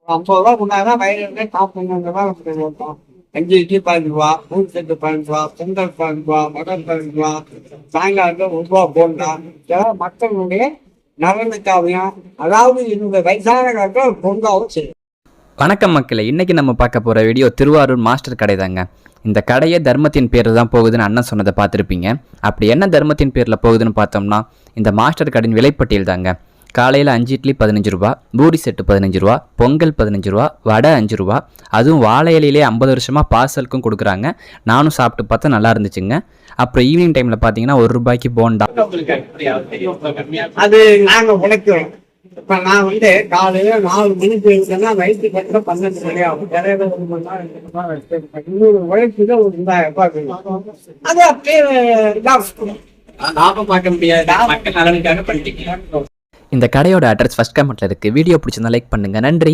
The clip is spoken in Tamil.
50 ரூபா கொண்டாதான் வயிறு சாப்பிடணுன்ற மாதிரி வைப்போம். 5 இட்லி 15 ரூபா, 3 செட்டு 15 ரூபா, பொங்கல் 15 ரூபா, மட்டன் 15 ரூபா, சாயங்காலத்தில் 1 ரூபா போண்டா. இதெல்லாம் மக்களுடைய நலனுக்காகவும், அதாவது இந்த வயசான காலத்தில் பொங்காவும் செய்யும். வணக்கம் மக்களே, இன்றைக்கி நம்ம பார்க்க போகிற வீடியோ திருவாரூர் மாஸ்டர் கடை தாங்க. இந்த கடையே தர்மத்தின் பேர் தான் போகுதுன்னு அண்ணன் சொன்னதை பார்த்துருப்பீங்க. அப்படி என்ன தர்மத்தின் பேரில் போகுதுன்னு பார்த்தோம்னா, இந்த மாஸ்டர் கடையின் விலைப்பட்டியல் தாங்க. காலையில் 5 இட்லி 15 ரூபா, பூரி செட்டு 15 ரூபா, பொங்கல் 15 ரூபா, வடை 5 ரூபா. அதுவும் வாழை இலையிலே 50 வருஷமாக பார்சலுக்கும் கொடுக்குறாங்க. நானும் சாப்பிட்டு பார்த்தா நல்லா இருந்துச்சுங்க. அப்புறம் ஈவினிங் டைமில் பார்த்தீங்கன்னா 1 ரூபாய்க்கு போண்டா. அது நாங்கள் உழைக்கிறோம். இப்ப நான் காலையில 4 மணிக்கு இருக்கேன்னா வயிற்று கட்ட 12 மணி ஆகும். இடையில 1 மணி நேரம் 2 மணி நேரம் வச்சிருப்பேன். இன்னொரு உழைப்புல ஒரு 2000 ரூபாய் அது அப்படியே லாபம் பார்க்க முடியாது. மக்கள் நலனுக்காக பண்ணிட்டீங்க. இந்த கடையோட அட்ரஸ் ஃபர்ஸ்ட் கமெண்ட்ல இருக்குது. வீடியோ பிடிச்சிருந்தா லைக் பண்ணுங்கள். நன்றி.